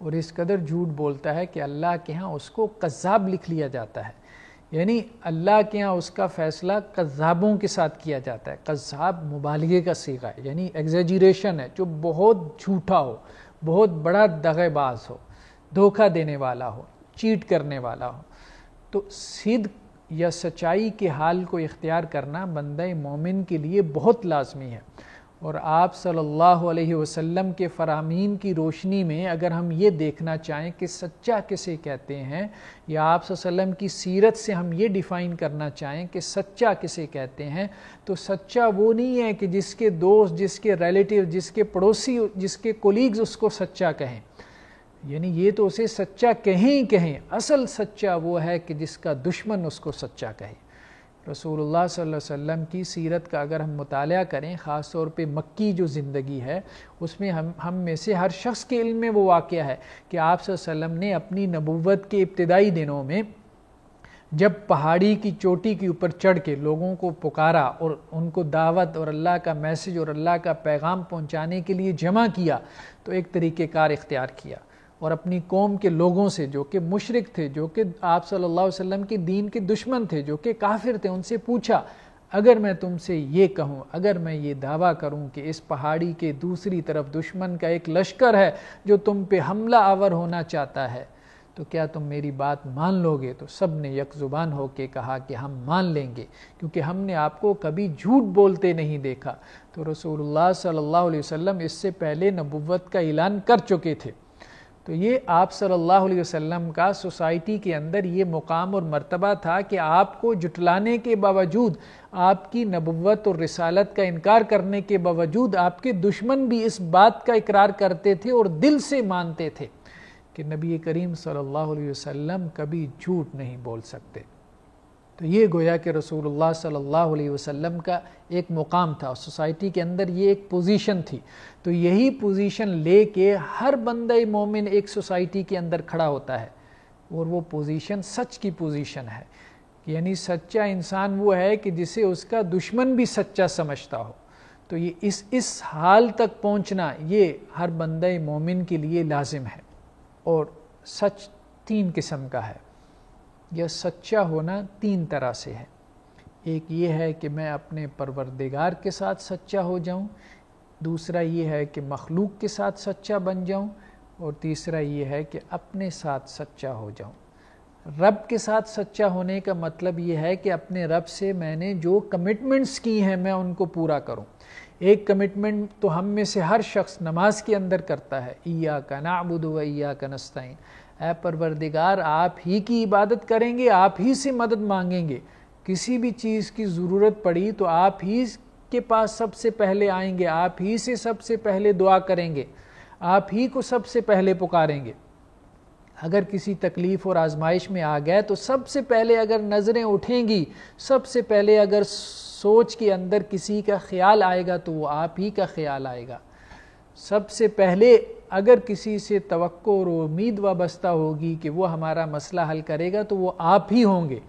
اور اس قدر جھوٹ بولتا ہے کہ اللہ کے ہاں اس کو کذاب لکھ لیا جاتا ہے. یعنی اللہ کے ہاں اس کا فیصلہ کذابوں کے ساتھ کیا جاتا ہے. کذاب مبالغے کا صیغہ ہے، یعنی ایگزیجریشن ہے، جو بہت جھوٹا ہو، بہت بڑا دغے باز ہو، دھوکہ دینے والا ہو، چیٹ کرنے والا ہو. تو صدق یا سچائی کے حال کو اختیار کرنا بندہ مومن کے لیے بہت لازمی ہے. اور آپ صلی اللہ علیہ وسلم کے فرامین کی روشنی میں اگر ہم یہ دیکھنا چاہیں کہ سچا کسے کہتے ہیں، یا آپ صلی اللہ علیہ وسلم کی سیرت سے ہم یہ ڈیفائن کرنا چاہیں کہ سچا کسے کہتے ہیں، تو سچا وہ نہیں ہے کہ جس کے دوست، جس کے ریلیٹیو، جس کے پڑوسی، جس کے کولیگز اس کو سچا کہیں. یعنی یہ تو اسے سچا کہیں ہی کہیں. اصل سچا وہ ہے کہ جس کا دشمن اس کو سچا کہے. رسول اللہ صلی اللہ علیہ وسلم کی سیرت کا اگر ہم مطالعہ کریں، خاص طور پہ مکی جو زندگی ہے، اس میں ہم میں سے ہر شخص کے علم میں وہ واقعہ ہے کہ آپ صلی اللہ علیہ وسلم نے اپنی نبوت کے ابتدائی دنوں میں جب پہاڑی کی چوٹی کے اوپر چڑھ کے لوگوں کو پکارا اور ان کو دعوت اور اللہ کا میسج اور اللہ کا پیغام پہنچانے کے لیے جمع کیا، تو ایک طریقہ کار اختیار کیا اور اپنی قوم کے لوگوں سے جو کہ مشرک تھے، جو کہ آپ صلی اللہ علیہ وسلم کے دین کے دشمن تھے، جو کہ کافر تھے، ان سے پوچھا اگر میں تم سے یہ کہوں، اگر میں یہ دعویٰ کروں کہ اس پہاڑی کے دوسری طرف دشمن کا ایک لشکر ہے جو تم پہ حملہ آور ہونا چاہتا ہے، تو کیا تم میری بات مان لو گے؟ تو سب نے یک زبان ہو کے کہا کہ ہم مان لیں گے، کیونکہ ہم نے آپ کو کبھی جھوٹ بولتے نہیں دیکھا. تو رسول اللہ صلی اللہ علیہ وسلم اس سے پہلے نبوت کا اعلان کر چکے تھے. تو یہ آپ صلی اللہ علیہ وسلم کا سوسائٹی کے اندر یہ مقام اور مرتبہ تھا کہ آپ کو جھٹلانے کے باوجود، آپ کی نبوت اور رسالت کا انکار کرنے کے باوجود، آپ کے دشمن بھی اس بات کا اقرار کرتے تھے اور دل سے مانتے تھے کہ نبی کریم صلی اللہ علیہ وسلم کبھی جھوٹ نہیں بول سکتے. تو یہ گویا کہ رسول اللہ صلی اللہ علیہ وسلم کا ایک مقام تھا، سوسائٹی کے اندر یہ ایک پوزیشن تھی. تو یہی پوزیشن لے کے ہر بندہ مومن ایک سوسائٹی کے اندر کھڑا ہوتا ہے، اور وہ پوزیشن سچ کی پوزیشن ہے. یعنی سچا انسان وہ ہے کہ جسے اس کا دشمن بھی سچا سمجھتا ہو. تو یہ اس حال تک پہنچنا یہ ہر بندہ مومن کے لیے لازم ہے. اور سچ 3 قسم کا ہے، یا سچا ہونا 3 طرح سے ہے. ایک یہ ہے کہ میں اپنے پروردگار کے ساتھ سچا ہو جاؤں، دوسرا یہ ہے کہ مخلوق کے ساتھ سچا بن جاؤں، اور تیسرا یہ ہے کہ اپنے ساتھ سچا ہو جاؤں. رب کے ساتھ سچا ہونے کا مطلب یہ ہے کہ اپنے رب سے میں نے جو کمٹمنٹس کی ہیں میں ان کو پورا کروں. ایک کمٹمنٹ تو ہم میں سے ہر شخص نماز کے اندر کرتا ہے، ایاک نعبد و ایاک نستعین، اے پروردگار آپ ہی کی عبادت کریں گے، آپ ہی سے مدد مانگیں گے، کسی بھی چیز کی ضرورت پڑی تو آپ ہی کے پاس سب سے پہلے آئیں گے، آپ ہی سے سب سے پہلے دعا کریں گے، آپ ہی کو سب سے پہلے پکاریں گے. اگر کسی تکلیف اور آزمائش میں آ گئے تو سب سے پہلے اگر نظریں اٹھیں گی، سب سے پہلے اگر سوچ کے اندر کسی کا خیال آئے گا تو وہ آپ ہی کا خیال آئے گا. سب سے پہلے اگر کسی سے توقع اور امید وابستہ ہوگی کہ وہ ہمارا مسئلہ حل کرے گا تو وہ آپ ہی ہوں گے.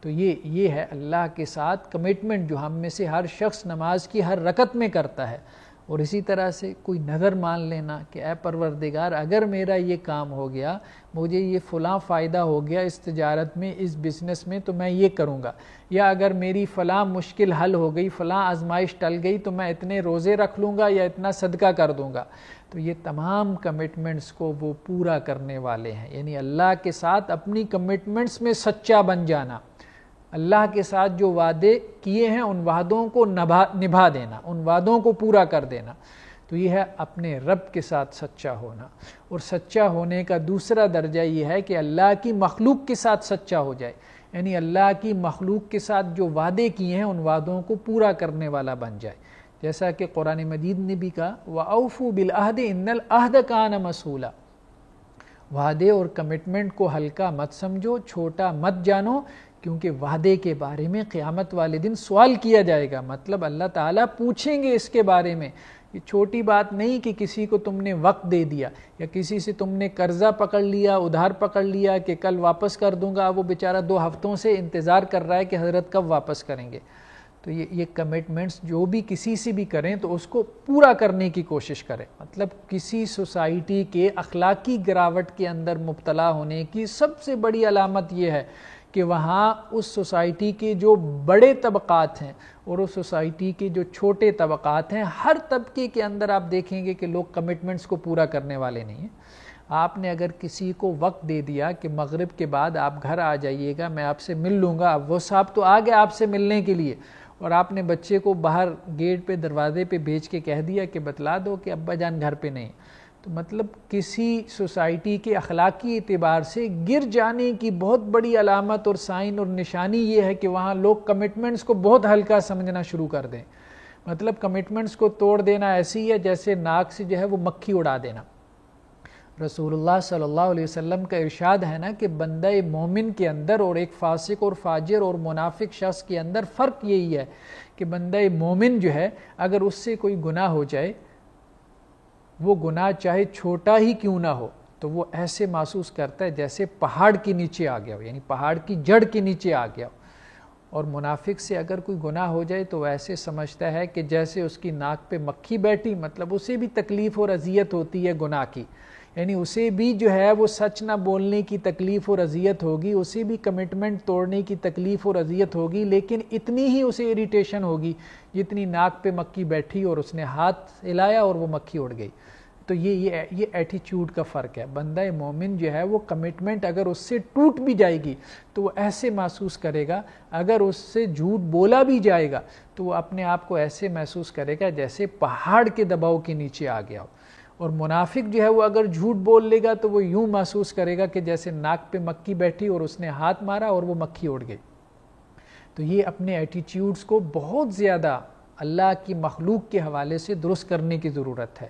تو یہ ہے اللہ کے ساتھ کمٹمنٹ جو ہم میں سے ہر شخص نماز کی ہر رکعت میں کرتا ہے. اور اسی طرح سے کوئی نظر مان لینا کہ اے پروردگار اگر میرا یہ کام ہو گیا، مجھے یہ فلاں فائدہ ہو گیا اس تجارت میں، اس بزنس میں، تو میں یہ کروں گا، یا اگر میری فلاں مشکل حل ہو گئی، فلاں آزمائش ٹل گئی تو میں اتنے روزے رکھ لوں گا یا اتنا صدقہ کر دوں گا. تو یہ تمام کمٹمنٹس کو وہ پورا کرنے والے ہیں. یعنی اللہ کے ساتھ اپنی کمٹمنٹس میں سچا بن جانا، اللہ کے ساتھ جو وعدے کیے ہیں ان وعدوں کو نبھا دینا، ان وعدوں کو پورا کر دینا. تو یہ ہے اپنے رب کے ساتھ سچا ہونا. اور سچا ہونے کا دوسرا درجہ یہ ہے کہ اللہ کی مخلوق کے ساتھ سچا ہو جائے، یعنی اللہ کی مخلوق کے ساتھ جو وعدے کیے ہیں ان وعدوں کو پورا کرنے والا بن جائے. جیسا کہ قرآن مجید نے بھی کہا وَأَوْفُوا بِالْعَهْدِ إِنَّ الْعَهْدَ كَانَ مَسْئُولًا. وعدے اور کمٹمنٹ کو ہلکا مت سمجھو، چھوٹا مت جانو، کیونکہ وعدے کے بارے میں قیامت والے دن سوال کیا جائے گا. مطلب اللہ تعالیٰ پوچھیں گے اس کے بارے میں. یہ چھوٹی بات نہیں کہ کسی کو تم نے وقت دے دیا یا کسی سے تم نے قرضہ پکڑ لیا، ادھار پکڑ لیا کہ کل واپس کر دوں گا، وہ بیچارہ 2 ہفتوں سے انتظار کر رہا ہے کہ حضرت کب واپس کریں گے. تو یہ کمٹمنٹس جو بھی کسی سے بھی کریں تو اس کو پورا کرنے کی کوشش کریں. مطلب کسی سوسائٹی کے اخلاقی گراوٹ کے اندر مبتلا ہونے کی سب سے بڑی علامت یہ ہے کہ وہاں اس سوسائٹی کے جو بڑے طبقات ہیں اور اس سوسائٹی کے جو چھوٹے طبقات ہیں، ہر طبقے کے اندر آپ دیکھیں گے کہ لوگ کمٹمنٹس کو پورا کرنے والے نہیں ہیں. آپ نے اگر کسی کو وقت دے دیا کہ مغرب کے بعد آپ گھر آ جائیے گا، میں آپ سے مل لوں گا، اب وہ صاحب تو آ گیا آپ سے ملنے کے لیے، اور آپ نے بچے کو باہر گیٹ پہ دروازے پہ بھیج کے کہہ دیا کہ بتلا دو کہ ابا جان گھر پہ نہیں، تو مطلب کسی سوسائٹی کے اخلاقی اعتبار سے گر جانے کی بہت بڑی علامت اور سائن اور نشانی یہ ہے کہ وہاں لوگ کمٹمنٹس کو بہت ہلکا سمجھنا شروع کر دیں. مطلب کمٹمنٹس کو توڑ دینا ایسی ہے جیسے ناک سے جو ہے وہ مکھی اڑا دینا. رسول اللہ صلی اللہ علیہ وسلم کا ارشاد ہے نا کہ بندہ مومن کے اندر اور ایک فاسق اور فاجر اور منافق شخص کے اندر فرق یہی ہے کہ بندہ مومن جو ہے اگر اس سے کوئی گناہ ہو جائے، وہ گناہ چاہے چھوٹا ہی کیوں نہ ہو، تو وہ ایسے محسوس کرتا ہے جیسے پہاڑ کے نیچے آ گیا ہو، یعنی پہاڑ کی جڑ کے نیچے آ گیا ہو. اور منافق سے اگر کوئی گناہ ہو جائے تو ایسے سمجھتا ہے کہ جیسے اس کی ناک پہ مکھی بیٹھی، مطلب اسے بھی تکلیف اور اذیت ہوتی ہے گناہ کی، یعنی اسے بھی جو ہے وہ سچ نہ بولنے کی تکلیف اور اذیت ہوگی، اسے بھی کمٹمنٹ توڑنے کی تکلیف اور اذیت ہوگی، لیکن اتنی ہی اسے اریٹیشن ہوگی جتنی ناک پہ مکھی بیٹھی اور اس نے ہاتھ ہلایا اور وہ مکھی اڑ گئی. تو یہ ایٹیچیوڈ کا فرق ہے. بندہ مومن جو ہے وہ کمٹمنٹ اگر اس سے ٹوٹ بھی جائے گی تو وہ ایسے محسوس کرے گا، اگر اس سے جھوٹ بولا بھی جائے گا تو وہ اپنے آپ کو ایسے محسوس کرے گا جیسے پہاڑ کے دباؤ کے نیچے آ گیا ہو. اور منافق جو ہے وہ اگر جھوٹ بول لے گا تو وہ یوں محسوس کرے گا کہ جیسے ناک پہ مکھی بیٹھی اور اس نے ہاتھ مارا اور وہ مکھی اڑ گئی. تو یہ اپنے ایٹیچیوڈز کو بہت زیادہ اللہ کی مخلوق کے حوالے سے درست کرنے کی ضرورت ہے.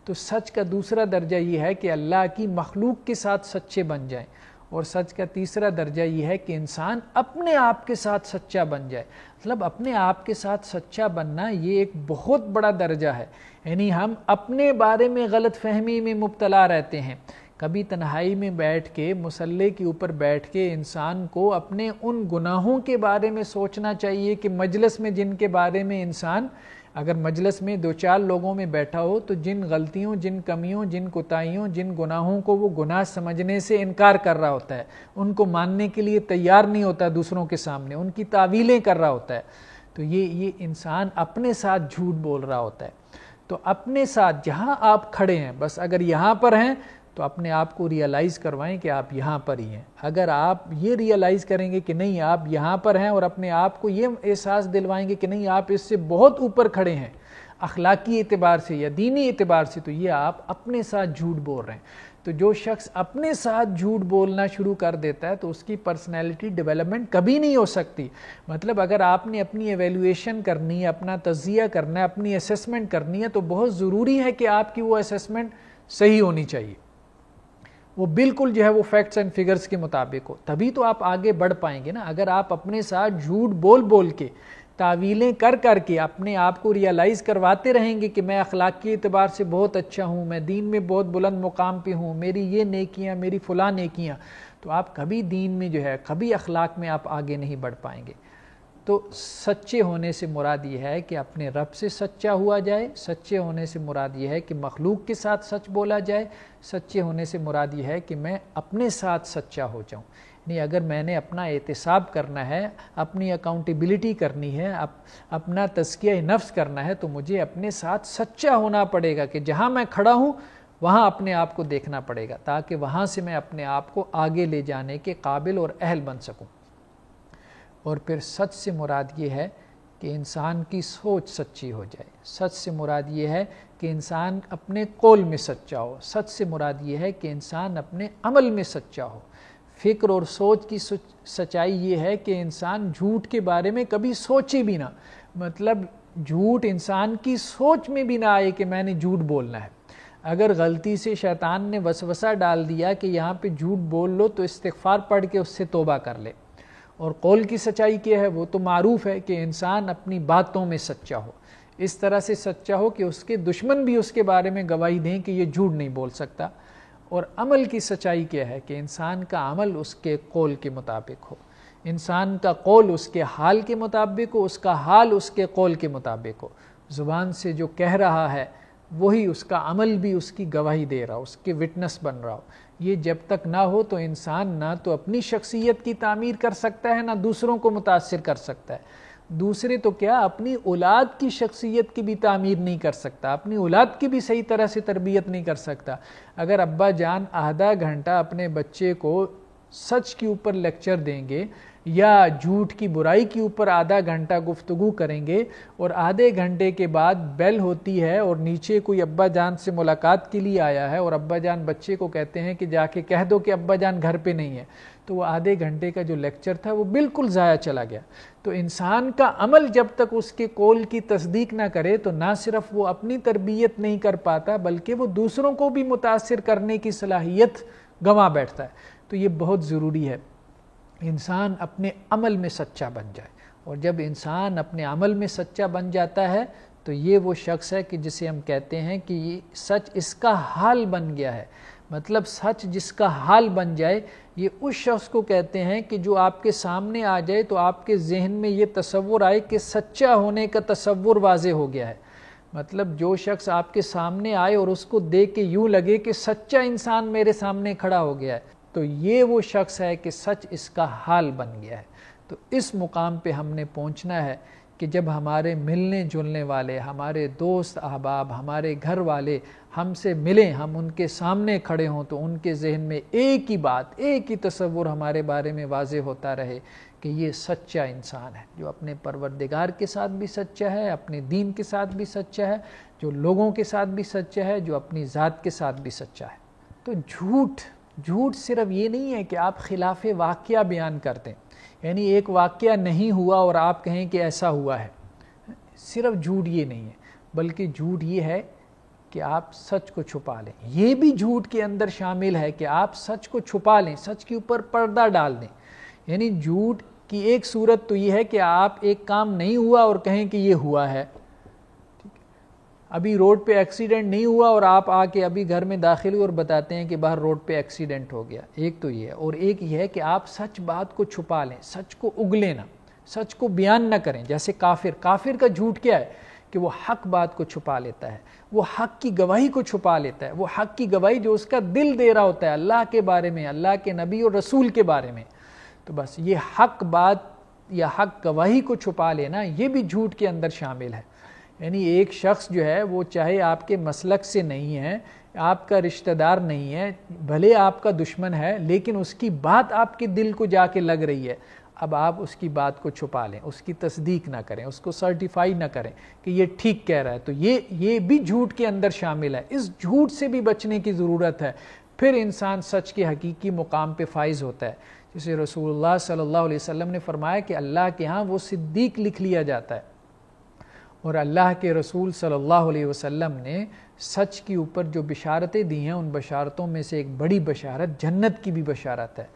تو سچ کا دوسرا درجہ یہ ہے کہ اللہ کی مخلوق کے ساتھ سچے بن جائیں، اور سچ کا تیسرا درجہ یہ ہے کہ انسان اپنے آپ کے ساتھ سچا بن جائے. مطلب اپنے آپ کے ساتھ سچا بننا یہ ایک بہت بڑا درجہ ہے. یعنی ہم اپنے بارے میں غلط فہمی میں مبتلا رہتے ہیں. کبھی تنہائی میں بیٹھ کے مصلی کے اوپر بیٹھ کے انسان کو اپنے ان گناہوں کے بارے میں سوچنا چاہیے کہ مجلس میں جن کے بارے میں انسان اگر مجلس میں 2-4 لوگوں میں بیٹھا ہو تو جن غلطیوں، جن کمیوں، جن کوتاہیوں، جن گناہوں کو وہ گناہ سمجھنے سے انکار کر رہا ہوتا ہے، ان کو ماننے کے لیے تیار نہیں ہوتا دوسروں کے سامنے، ان کی تعویلیں کر رہا ہوتا ہے، تو یہ انسان اپنے ساتھ جھوٹ بول رہا ہوتا ہے. تو اپنے ساتھ جہاں آپ کھڑے ہیں، بس اگر یہاں پر ہیں تو اپنے آپ کو ریئلائز کروائیں کہ آپ یہاں پر ہی ہیں. اگر آپ یہ ریئلائز کریں گے کہ نہیں آپ یہاں پر ہیں، اور اپنے آپ کو یہ احساس دلوائیں گے کہ نہیں آپ اس سے بہت اوپر کھڑے ہیں اخلاقی اعتبار سے یا دینی اعتبار سے، تو یہ آپ اپنے ساتھ جھوٹ بول رہے ہیں. تو جو شخص اپنے ساتھ جھوٹ بولنا شروع کر دیتا ہے تو اس کی پرسنالٹی ڈیولپمنٹ کبھی نہیں ہو سکتی. مطلب اگر آپ نے اپنی ایویلویشن کرنی ہے، اپنا تجزیہ کرنا ہے، اپنی اسیسمنٹ کرنی ہے، تو بہت ضروری ہے کہ آپ کی وہ اسیسمنٹ صحیح ہونی چاہیے، وہ بالکل جو ہے وہ فیکٹس اینڈ فگرز کے مطابق ہو، تبھی تو آپ آگے بڑھ پائیں گے نا. اگر آپ اپنے ساتھ جھوٹ بول کے، تعویلیں کر کے اپنے آپ کو ریئلائز کرواتے رہیں گے کہ میں اخلاقی اعتبار سے بہت اچھا ہوں، میں دین میں بہت بلند مقام پہ ہوں، میری یہ نیکیاں، میری فلاں نیکیاں، تو آپ کبھی دین میں جو ہے، کبھی اخلاق میں آپ آگے نہیں بڑھ پائیں گے. تو سچے ہونے سے مراد یہ ہے کہ اپنے رب سے سچا ہوا جائے، سچے ہونے سے مراد یہ ہے کہ مخلوق کے ساتھ سچ بولا جائے، سچے ہونے سے مراد یہ ہے کہ میں اپنے ساتھ سچا ہو جاؤں. یعنی اگر میں نے اپنا احتساب کرنا ہے، اپنی اکاؤنٹیبلٹی کرنی ہے، اپنا تزکیہ نفس کرنا ہے، تو مجھے اپنے ساتھ سچا ہونا پڑے گا کہ جہاں میں کھڑا ہوں وہاں اپنے آپ کو دیکھنا پڑے گا، تاکہ وہاں سے میں اپنے آپ کو آگے لے جانے کے قابل اور اہل بن سکوں. اور پھر سچ سے مراد یہ ہے کہ انسان کی سوچ سچی ہو جائے. سچ سے مراد یہ ہے کہ انسان اپنے قول میں سچا ہو. سچ سے مراد یہ ہے کہ انسان اپنے عمل میں سچا ہو. فکر اور سوچ کی سچائی یہ ہے کہ انسان جھوٹ کے بارے میں کبھی سوچے بھی نہ، مطلب جھوٹ انسان کی سوچ میں بھی نہ آئے کہ میں نے جھوٹ بولنا ہے. اگر غلطی سے شیطان نے وسوسہ ڈال دیا کہ یہاں پہ جھوٹ بول لو، تو استغفار پڑھ کے اس سے توبہ کر لے. اور قول کی سچائی کیا ہے؟ وہ تو معروف ہے کہ انسان اپنی باتوں میں سچا ہو، اس طرح سے سچا ہو کہ اس کے دشمن بھی اس کے بارے میں گواہی دیں کہ یہ جھوٹ نہیں بول سکتا. اور عمل کی سچائی کیا ہے؟ کہ انسان کا عمل اس کے قول کے مطابق ہو. انسان کا قول اس کے حال کے مطابق ہو، اس کا حال اس کے قول کے مطابق ہو، زبان سے جو کہہ رہا ہے وہی اس کا عمل بھی اس کی گواہی دے رہا ہو، اس کے وٹنس بن رہا ہو۔ یہ جب تک نہ ہو تو انسان نہ تو اپنی شخصیت کی تعمیر کر سکتا ہے، نہ دوسروں کو متاثر کر سکتا ہے۔ دوسرے تو کیا، اپنی اولاد کی شخصیت کی بھی تعمیر نہیں کر سکتا، اپنی اولاد کی بھی صحیح طرح سے تربیت نہیں کر سکتا۔ اگر ابا جان آدھا گھنٹہ اپنے بچے کو سچ کے اوپر لیکچر دیں گے یا جھوٹ کی برائی کے اوپر آدھا گھنٹہ گفتگو کریں گے، اور آدھے گھنٹے کے بعد بیل ہوتی ہے اور نیچے کوئی ابا جان سے ملاقات کے لیے آیا ہے، اور ابا جان بچے کو کہتے ہیں کہ جا کے کہہ دو کہ ابا جان گھر پہ نہیں ہے، تو وہ آدھے گھنٹے کا جو لیکچر تھا وہ بالکل ضائع چلا گیا۔ تو انسان کا عمل جب تک اس کے قول کی تصدیق نہ کرے تو نہ صرف وہ اپنی تربیت نہیں کر پاتا بلکہ وہ دوسروں کو بھی متاثر کرنے کی صلاحیت گنوا بیٹھتا ہے۔ تو یہ بہت ضروری ہے انسان اپنے عمل میں سچا بن جائے، اور جب انسان اپنے عمل میں سچا بن جاتا ہے تو یہ وہ شخص ہے کہ جسے ہم کہتے ہیں کہ یہ سچ اس کا حال بن گیا ہے۔ مطلب سچ جس کا حال بن جائے، یہ اس شخص کو کہتے ہیں کہ جو آپ کے سامنے آ جائے تو آپ کے ذہن میں یہ تصور آئے کہ سچا ہونے کا تصور واضح ہو گیا ہے۔ مطلب جو شخص آپ کے سامنے آئے اور اس کو دیکھ کے یوں لگے کہ سچا انسان میرے سامنے کھڑا ہو گیا ہے، تو یہ وہ شخص ہے کہ سچ اس کا حال بن گیا ہے۔ تو اس مقام پہ ہم نے پہنچنا ہے کہ جب ہمارے ملنے جلنے والے، ہمارے دوست احباب، ہمارے گھر والے ہم سے ملیں، ہم ان کے سامنے کھڑے ہوں تو ان کے ذہن میں ایک ہی بات، ایک ہی تصور ہمارے بارے میں واضح ہوتا رہے کہ یہ سچا انسان ہے، جو اپنے پروردگار کے ساتھ بھی سچا ہے، اپنے دین کے ساتھ بھی سچا ہے، جو لوگوں کے ساتھ بھی سچا ہے، جو اپنی ذات کے ساتھ بھی سچا ہے۔ تو جھوٹ صرف یہ نہیں ہے کہ آپ خلاف واقعہ بیان کرتے ہیں، یعنی ایک واقعہ نہیں ہوا اور آپ کہیں کہ ایسا ہوا ہے، صرف جھوٹ یہ نہیں ہے، بلکہ جھوٹ یہ ہے کہ آپ سچ کو چھپا لیں۔ یہ بھی جھوٹ کے اندر شامل ہے کہ آپ سچ کو چھپا لیں، سچ کے اوپر پردہ ڈال دیں۔ یعنی جھوٹ کی ایک صورت تو یہ ہے کہ آپ ایک کام نہیں ہوا اور کہیں کہ یہ ہوا ہے۔ ابھی روڈ پہ ایکسیڈنٹ نہیں ہوا اور آپ آ کے ابھی گھر میں داخل ہوئے اور بتاتے ہیں کہ باہر روڈ پہ ایکسیڈنٹ ہو گیا، ایک تو یہ ہے۔ اور ایک یہ ہے کہ آپ سچ بات کو چھپا لیں، سچ کو اگلیں نہ، سچ کو بیان نہ کریں۔ جیسے کافر کا جھوٹ کیا ہے کہ وہ حق بات کو چھپا لیتا ہے، وہ حق کی گواہی کو چھپا لیتا ہے، وہ حق کی گواہی جو اس کا دل دے رہا ہوتا ہے اللہ کے بارے میں، اللہ کے نبی اور رسول کے بارے میں۔ تو بس یہ حق بات یا حق گواہی کو چھپا لینا یہ بھی جھوٹ کے اندر شامل ہے۔ یعنی ایک شخص جو ہے وہ چاہے آپ کے مسلک سے نہیں ہے، آپ کا رشتہ دار نہیں ہے، بھلے آپ کا دشمن ہے، لیکن اس کی بات آپ کے دل کو جا کے لگ رہی ہے، اب آپ اس کی بات کو چھپا لیں، اس کی تصدیق نہ کریں، اس کو سرٹیفائی نہ کریں کہ یہ ٹھیک کہہ رہا ہے، تو یہ بھی جھوٹ کے اندر شامل ہے۔ اس جھوٹ سے بھی بچنے کی ضرورت ہے، پھر انسان سچ کے حقیقی مقام پہ فائز ہوتا ہے۔ جسے رسول اللہ صلی اللہ علیہ وسلم نے فرمایا کہ اللہ کے ہاں وہ صدیق لکھ لیا جاتا ہے، اور اللہ کے رسول صلی اللہ علیہ وسلم نے سچ کے اوپر جو بشارتیں دی ہیں ان بشارتوں میں سے ایک بڑی بشارت جنت کی بھی بشارت ہے۔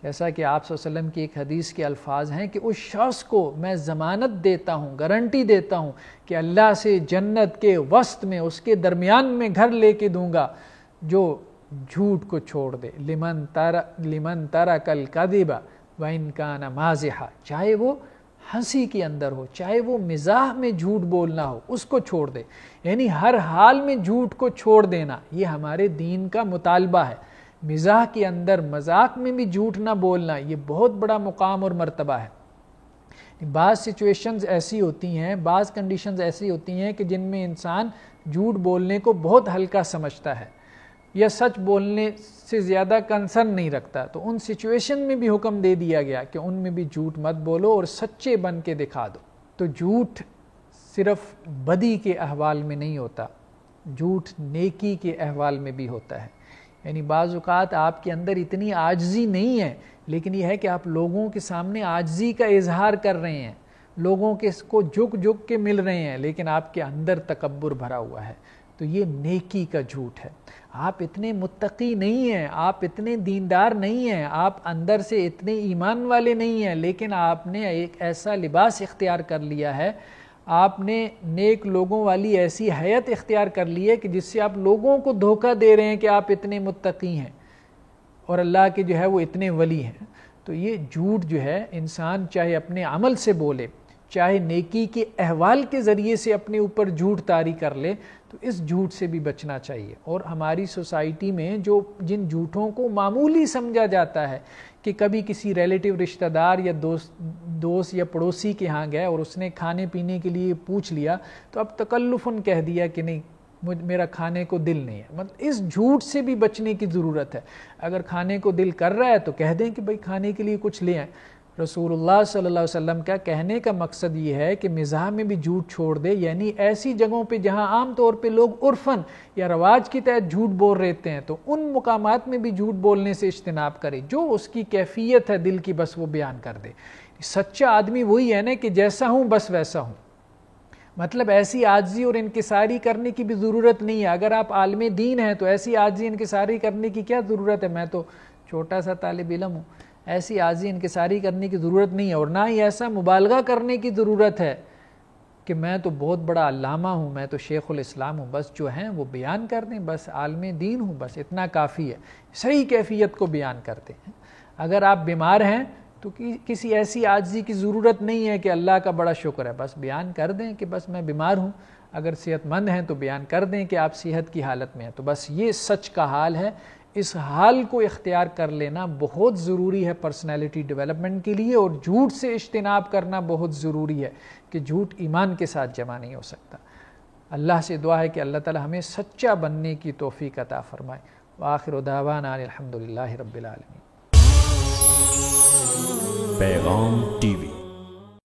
جیسا کہ آپ صلی اللہ علیہ وسلم کی ایک حدیث کے الفاظ ہیں کہ اس شخص کو میں ضمانت دیتا ہوں، گارنٹی دیتا ہوں کہ اللہ سے جنت کے وسط میں، اس کے درمیان میں گھر لے کے دوں گا جو جھوٹ کو چھوڑ دے۔ لمن ترک الکذب وان کان مازحا، چاہے وہ ہنسی کے اندر ہو، چاہے وہ مزاح میں جھوٹ بولنا ہو، اس کو چھوڑ دے۔ یعنی ہر حال میں جھوٹ کو چھوڑ دینا یہ ہمارے دین کا مطالبہ ہے۔ مزاح کے اندر، مذاق میں بھی جھوٹ نہ بولنا یہ بہت بڑا مقام اور مرتبہ ہے۔ بعض سچویشنز ایسی ہوتی ہیں، بعض کنڈیشنز ایسی ہوتی ہیں کہ جن میں انسان جھوٹ بولنے کو بہت ہلکا سمجھتا ہے یا سچ بولنے سے زیادہ کنسرن نہیں رکھتا، تو ان سچویشن میں بھی حکم دے دیا گیا کہ ان میں بھی جھوٹ مت بولو اور سچے بن کے دکھا دو۔ تو جھوٹ صرف بدی کے احوال میں نہیں ہوتا، جھوٹ نیکی کے احوال میں بھی ہوتا ہے۔ یعنی بعض اوقات آپ کے اندر اتنی عاجزی نہیں ہے، لیکن یہ ہے کہ آپ لوگوں کے سامنے عاجزی کا اظہار کر رہے ہیں، لوگوں کے کو جھک کے مل رہے ہیں، لیکن آپ کے اندر تکبر بھرا ہوا ہے، تو یہ نیکی کا جھوٹ ہے۔ آپ اتنے متقی نہیں ہیں، آپ اتنے دیندار نہیں ہیں، آپ اندر سے اتنے ایمان والے نہیں ہیں، لیکن آپ نے ایک ایسا لباس اختیار کر لیا ہے، آپ نے نیک لوگوں والی ایسی حیت اختیار کر لی ہے کہ جس سے آپ لوگوں کو دھوکہ دے رہے ہیں کہ آپ اتنے متقی ہیں اور اللہ کے جو ہے وہ اتنے ولی ہیں۔ تو یہ جھوٹ جو ہے انسان چاہے اپنے عمل سے بولے چاہے نیکی کے احوال کے ذریعے سے اپنے اوپر جھوٹ طاری کر لے، تو اس جھوٹ سے بھی بچنا چاہیے۔ اور ہماری سوسائٹی میں جن جھوٹوں کو معمولی سمجھا جاتا ہے کہ کبھی کسی ریلیٹیو رشتہ دار یا دوست یا پڑوسی کے ہاں گئے اور اس نے کھانے پینے کے لیے پوچھ لیا تو اب تکلفاً کہہ دیا کہ نہیں میرا کھانے کو دل نہیں ہے۔ مطلب اس جھوٹ سے بھی بچنے کی ضرورت ہے۔ اگر کھانے کو دل کر رہا ہے تو کہہ دیں کہ بھئی کھانے کے لیے کچھ لے آئیں۔ رسول اللہ صلی اللہ علیہ وسلم کا کہنے کا مقصد یہ ہے کہ مزاح میں بھی جھوٹ چھوڑ دے، یعنی ایسی جگہوں پہ جہاں عام طور پہ لوگ عرفاً یا رواج کی تحت جھوٹ بول رہتے ہیں تو ان مقامات میں بھی جھوٹ بولنے سے اجتناب کرے، جو اس کی کیفیت ہے دل کی بس وہ بیان کر دے۔ سچا آدمی وہی ہے نا کہ جیسا ہوں بس ویسا ہوں، مطلب ایسی عاجزی اور انکساری کرنے کی بھی ضرورت نہیں ہے۔ اگر آپ عالم دین ہیں تو ایسی عاجزی انکساری کرنے کی کیا ضرورت ہے؟ میں تو چھوٹا سا طالب علم ہوں، ایسی عاجزی انکساری کرنے کی ضرورت نہیں ہے، اور نہ ہی ایسا مبالغہ کرنے کی ضرورت ہے کہ میں تو بہت بڑا علامہ ہوں، میں تو شیخ الاسلام ہوں۔ بس جو ہیں وہ بیان کر دیں، بس عالم دین ہوں، بس اتنا کافی ہے، صحیح کیفیت کو بیان کرتے ہیں۔ اگر آپ بیمار ہیں تو کسی ایسی عاجزی کی ضرورت نہیں ہے کہ اللہ کا بڑا شکر ہے، بس بیان کر دیں کہ بس میں بیمار ہوں۔ اگر صحت مند ہیں تو بیان کر دیں کہ آپ صحت کی حالت میں ہیں۔ تو بس یہ سچ کا حال ہے، اس حال کو اختیار کر لینا بہت ضروری ہے پرسنالٹی ڈیولپمنٹ کے لیے، اور جھوٹ سے اجتناب کرنا بہت ضروری ہے کہ جھوٹ ایمان کے ساتھ جمع نہیں ہو سکتا۔ اللہ سے دعا ہے کہ اللہ تعالی ہمیں سچا بننے کی توفیق عطا فرمائے۔ وآخر دعوانا الحمدللہ رب العالمین۔ پیغام ٹی وی